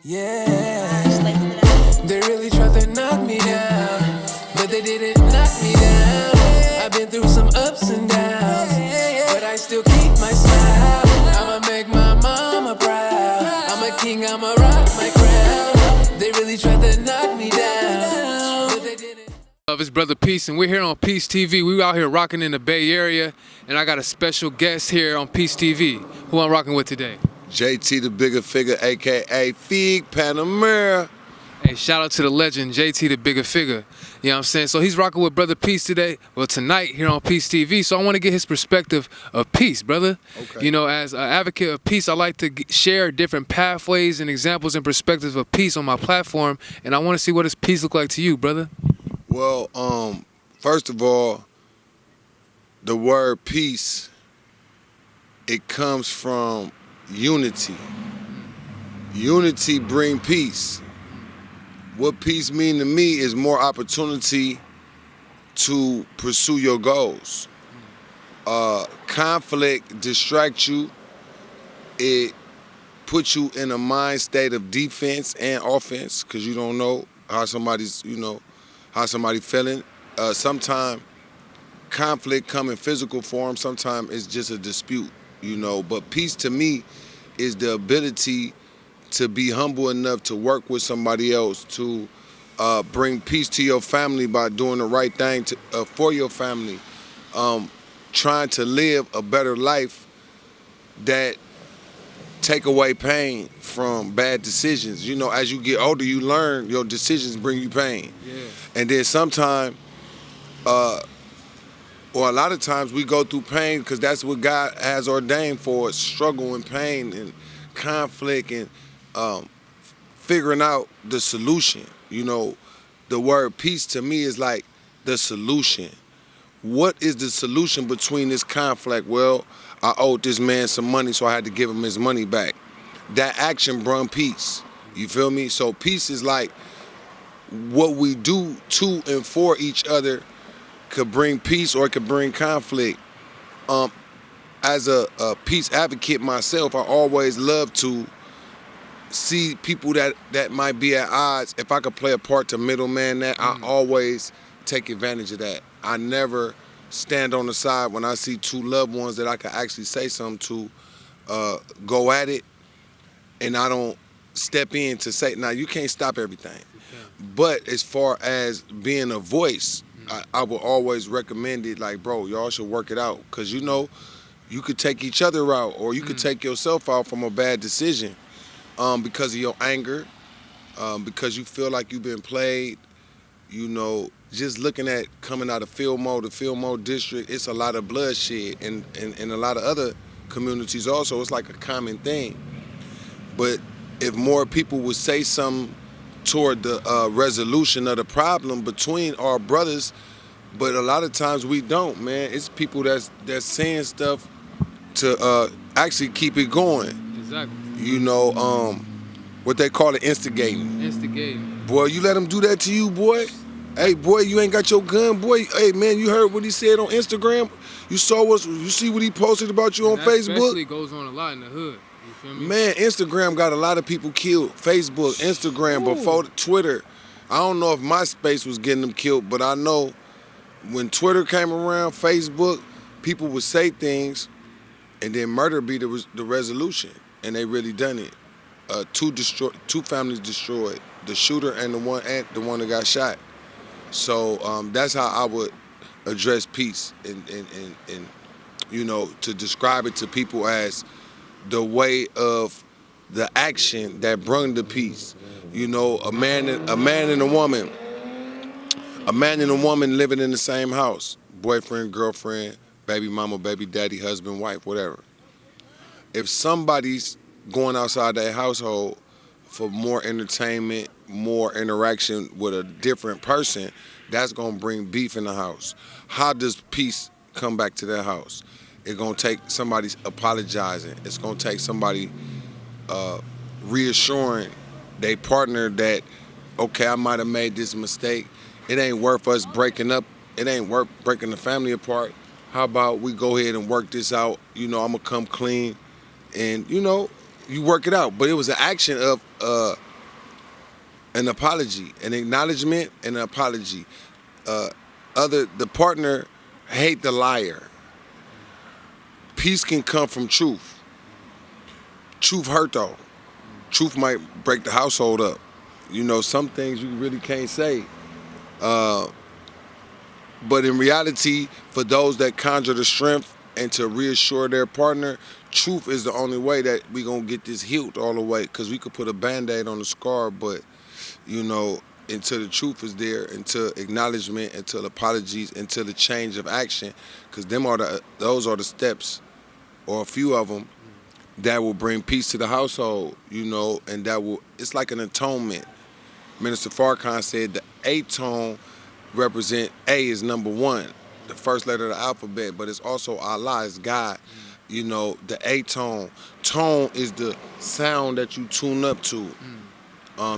Yeah, they really tried to knock me down, but they didn't knock me down. I've been through some ups and downs, but I still keep my smile. I'ma make my mama proud. I'm a king, I'ma rock my crown. They really tried to knock me down, but they didn't. Love his brother Peace, and we're here on Peace TV. We out here rocking in the Bay Area, and I got a special guest here on Peace TV. Who I'm rocking with today? JT the Bigga Figga, aka Fig Panamera. Hey, shout out to the legend, JT the Bigga Figga. You know what I'm saying? So he's rocking with Brother Peace today. Well, tonight here on Peace TV. So I want to get his perspective of peace, brother. Okay. You know, as an advocate of peace, I like to share different pathways and examples and perspectives of peace on my platform. And I want to see what does peace look like to you, brother. Well, first of all, the word peace, it comes from unity. Unity bring peace. What peace mean to me is more opportunity to pursue your goals. Conflict distracts you. It puts you in a mind state of defense and offense because you don't know how somebody's, how somebody feeling. Sometimes conflict come in physical form. Sometimes it's just a dispute, But peace to me is the ability to be humble enough to work with somebody else, to bring peace to your family by doing the right thing for your family, trying to live a better life that take away pain from bad decisions. As you get older, you learn your decisions bring you pain. Yeah. And then sometimes, or a lot of times, we go through pain because that's what God has ordained for us, struggle and pain and conflict and figuring out the solution. The word peace to me is like the solution. What is the solution between this conflict? Well, I owed this man some money, so I had to give him his money back. That action brought peace. You feel me? So peace is like what we do to and for each other could bring peace or it could bring conflict. As a peace advocate myself, I always love to see people that might be at odds. If I could play a part to middleman that, I always take advantage of that. I never stand on the side when I see two loved ones that I can actually say something to, go at it, and I don't step in to say, now you can't stop everything. But as far as being a voice, I would always recommend it, like, bro, y'all should work it out. Because you could take each other out, or you could take yourself out from a bad decision because of your anger, because you feel like you've been played. Just looking at coming out of the Fillmore district, it's a lot of bloodshed, and a lot of other communities also. It's like a common thing. But if more people would say something toward the resolution of the problem between our brothers, but a lot of times we don't, man. It's people that's saying stuff to actually keep it going. Exactly. What they call it, instigating. Instigating. Boy, you let them do that to you, boy. Hey, boy, you ain't got your gun, boy. Hey, man, you heard what he said on Instagram? You see what he posted about you on that Facebook? Especially goes on a lot in the hood. You feel me? Man, Instagram got a lot of people killed. Facebook, Instagram, before Twitter. I don't know if MySpace was getting them killed, but I know when Twitter came around, Facebook, people would say things, and then murder be the resolution, and they really done it. Two families destroyed, the shooter and the one that got shot. So that's how I would address peace, and to describe it to people as the way of the action that brought the peace. A man and a woman living in the same house, boyfriend, girlfriend, baby mama, baby daddy, husband, wife, whatever. If somebody's going outside their household for more entertainment, more interaction with a different person, that's gonna bring beef in the house. How does peace come back to their house? It's gonna take somebody apologizing. It's gonna take somebody reassuring their partner that, okay, I might have made this mistake. It ain't worth us breaking up. It ain't worth breaking the family apart. How about we go ahead and work this out? I'm gonna come clean, and you work it out. But it was an action of an apology, an acknowledgement, and an apology. The partner hate the liar. Peace can come from truth. Truth hurt though. Truth might break the household up. You know, some things you really can't say. But in reality, for those that conjure the strength and to reassure their partner, truth is the only way that we gonna get this healed all the way. Because we could put a Band-Aid on the scar, but, you know, until the truth is there, until acknowledgement, until apologies, until the change of action, because those are the steps, or a few of them, that will bring peace to the household, you know, and it's like an atonement. Minister Farrakhan said the A-tone represent A is number one, the first letter of the alphabet, but it's also Allah, it's God. You know, the A-tone. Tone is the sound that you tune up to.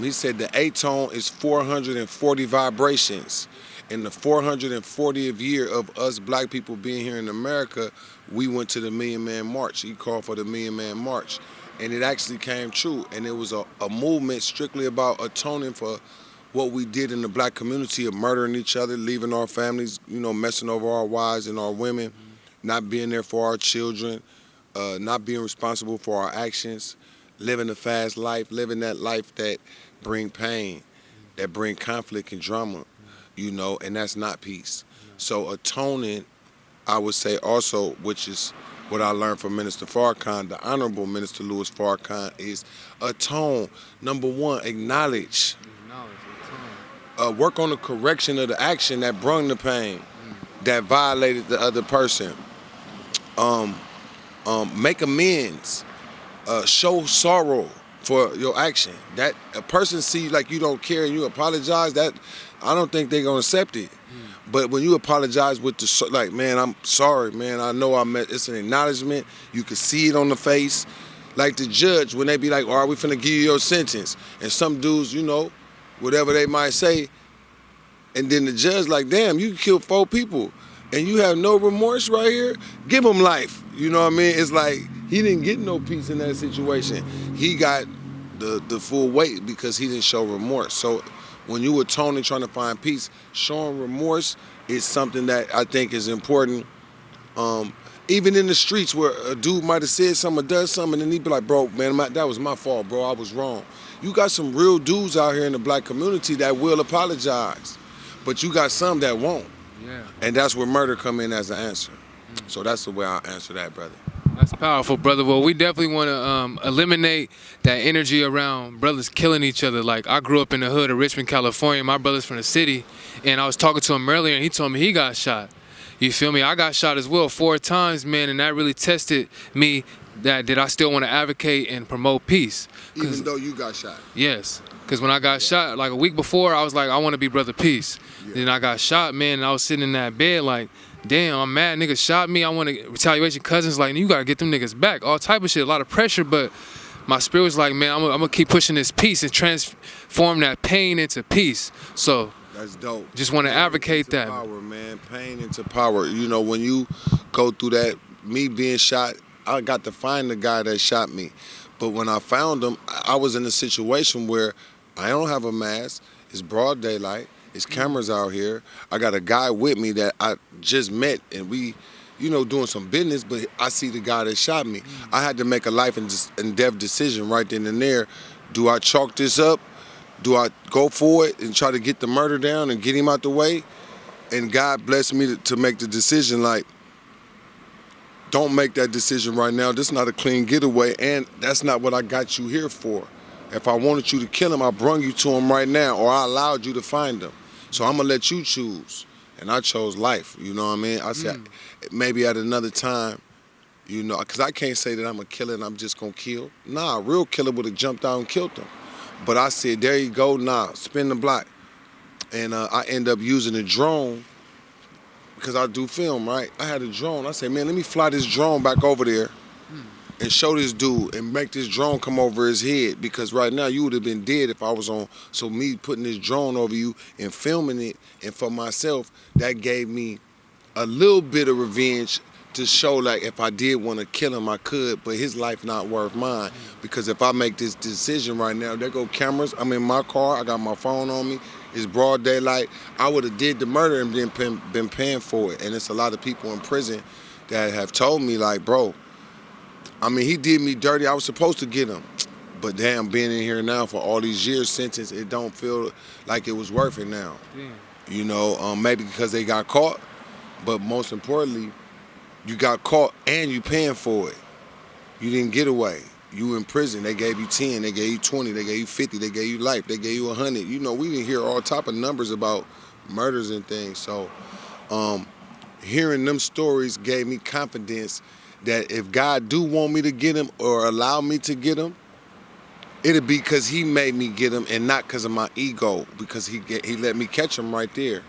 He said the A-tone is 440 vibrations. In the 440th year of us black people being here in America, we went to the Million Man March. He called for the Million Man March. And it actually came true. And it was a movement strictly about atoning for what we did in the black community of murdering each other, leaving our families, you know, messing over our wives and our women, not being there for our children, not being responsible for our actions, living a fast life, living that life that bring pain, that bring conflict and drama, you know, and that's not peace. So atoning, I would say also, which is what I learned from Minister Farrakhan, the Honorable Minister Louis Farrakhan, is atone. Number one, acknowledge. Work on the correction of the action that brought the pain, that violated the other person. Make amends. Show sorrow for your action. That a person see like you don't care and you apologize, that I don't think they're gonna accept it. But when you apologize with the like, man, I'm sorry, man. I know it's an acknowledgement. You can see it on the face. Like the judge when they be like, all right, we finna give you your sentence. And some dudes, you know, whatever they might say, and then the judge like, damn, you killed 4 people and you have no remorse right here? Give him life. You know what I mean? It's like he didn't get no peace in that situation. He got the full weight because he didn't show remorse. So when you atone and trying to find peace, showing remorse is something that I think is important. Even in the streets where a dude might have said something or done something, and then he'd be like, bro, man, that was my fault, bro, I was wrong. You got some real dudes out here in the black community that will apologize, but you got some that won't. Yeah. And that's where murder come in as an answer. So that's the way I'll answer that, brother. That's powerful, brother. Well, we definitely want to eliminate that energy around brothers killing each other. Like, I grew up in the hood of Richmond, California. My brother's from the city, and I was talking to him earlier, and he told me he got shot. You feel me? I got shot as well 4 times, man, and that really tested me. Did I still want to advocate and promote peace? Even though you got shot? Yes. Because when I got shot, like a week before, I was like, I want to be Brother Peace. Yeah. Then I got shot, man, and I was sitting in that bed like, damn, I'm mad, niggas shot me. I want to retaliation. Cousins like, you got to get them niggas back. All type of shit, a lot of pressure, but my spirit was like, man, I'm going to keep pushing this peace and transform that pain into peace. So that's dope. Just want to advocate that. Power, man. Pain into power. You know, when you go through that, me being shot, I got to find the guy that shot me. But when I found him, I was in a situation where I don't have a mask. It's broad daylight. It's cameras out here. I got a guy with me that I just met, and we, you know, doing some business, but I see the guy that shot me. I had to make a life and death decision right then and there. Do I chalk this up? Do I go for it and try to get the murder down and get him out the way? And God blessed me to make the decision, like, don't make that decision right now. This is not a clean getaway, and that's not what I got you here for. If I wanted you to kill him, I brung you to him right now, or I allowed you to find him. So I'm going to let you choose. And I chose life, you know what I mean? I said, maybe at another time, you know, because I can't say that I'm a killer and I'm just going to kill. Nah, a real killer would have jumped out and killed him. But I said, there you go, nah, spin the block. And I end up using a drone because I do film, right? I had a drone. I said, man, let me fly this drone back over there and show this dude and make this drone come over his head, because right now you would have been dead if I was on. So me putting this drone over you and filming it, and for myself, that gave me a little bit of revenge to show like if I did want to kill him, I could, but his life not worth mine. Because if I make this decision right now, there go cameras. I'm in my car. I got my phone on me. It's broad daylight. I would have did the murder and been paying for it. And it's a lot of people in prison that have told me like, bro, I mean, he did me dirty. I was supposed to get him. But damn, being in here now for all these years sentence, it don't feel like it was worth it now. Damn. You know, maybe because they got caught, but most importantly, you got caught and you paying for it. You didn't get away. You in prison. They gave you 10, they gave you 20, they gave you 50, they gave you life, they gave you 100. You know, we didn't hear all type of numbers about murders and things. So hearing them stories gave me confidence that if God do want me to get him or allow me to get him, it'll be because he made me get him and not because of my ego, because he let me catch him right there.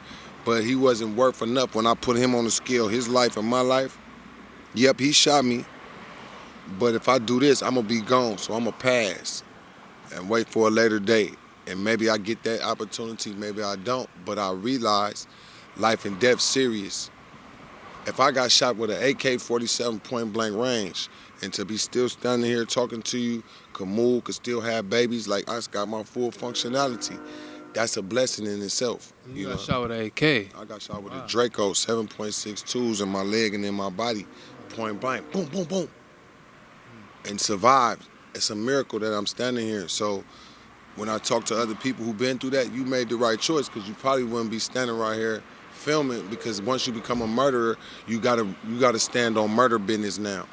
But he wasn't worth enough when I put him on the scale, his life and my life. Yep, he shot me. But if I do this, I'm going to be gone. So I'm going to pass and wait for a later date. And maybe I get that opportunity, maybe I don't. But I realize life and death serious. If I got shot with an AK-47 point blank range, and to be still standing here talking to you, could move, could still have babies, like I got my full functionality, that's a blessing in itself. You got shot with an AK? I got shot with a Draco, 7.62s in my leg and in my body, point blank, boom, boom, boom, and survived. It's a miracle that I'm standing here. So when I talk to other people who've been through that, you made the right choice, because you probably wouldn't be standing right here filming, because once you become a murderer, you gotta stand on murder business now.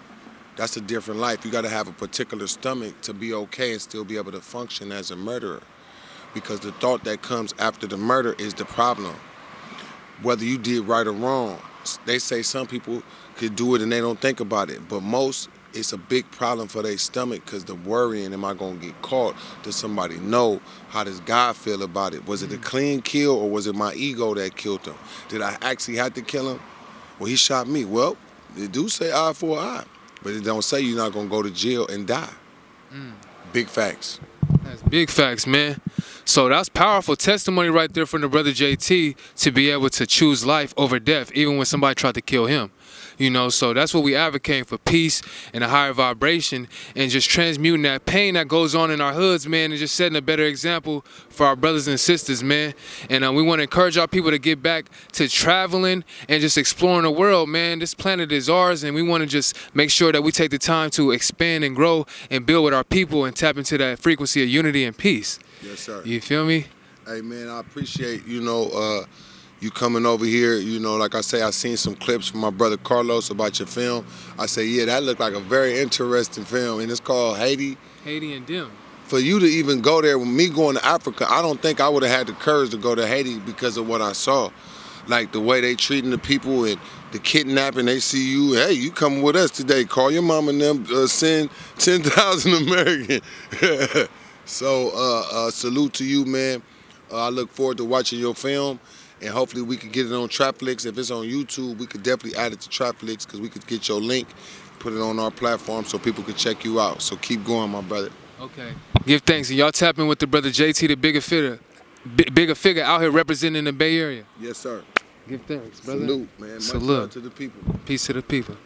That's a different life. You gotta have a particular stomach to be okay and still be able to function as a murderer, because the thought that comes after the murder is the problem. Whether you did right or wrong, they say some people could do it and they don't think about it, but most, it's a big problem for their stomach, because the worrying, am I gonna get caught? Does somebody know? How does God feel about it? Was it a clean kill, or was it my ego that killed him? Did I actually have to kill him? Well, he shot me. Well, they do say eye for an eye, but it don't say you're not gonna go to jail and die. Big facts. That's big facts, man. So that's powerful testimony right there from the brother JT, to be able to choose life over death, even when somebody tried to kill him. You know, so that's what we advocate for, peace and a higher vibration, and just transmuting that pain that goes on in our hoods, man, and just setting a better example for our brothers and sisters, man. And we want to encourage our people to get back to traveling and just exploring the world, man. This planet is ours, and we want to just make sure that we take the time to expand and grow and build with our people and tap into that frequency of unity and peace. Yes, sir. You feel me? Hey, man, I appreciate, you coming over here. You know, like I say, I seen some clips from my brother Carlos about your film. I say, yeah, that looked like a very interesting film, and it's called Haiti. Haiti and Dim. For you to even go there, with me going to Africa, I don't think I would have had the courage to go to Haiti because of what I saw. Like the way they treating the people and the kidnapping. They see you, hey, you coming with us today. Call your mom and them, send 10,000 American. So salute to you, man. I look forward to watching your film. And hopefully we could get it on Trapflix. If it's on YouTube, we could definitely add it to Trapflix, because we could get your link, put it on our platform so people could check you out. So keep going, my brother. Okay. Give thanks. And y'all tapping with the brother JT, the Bigga Figga. Bigga Figga out here representing the Bay Area. Yes, sir. Give thanks, brother. Salute, man. Much Salute love to the people. Peace to the people.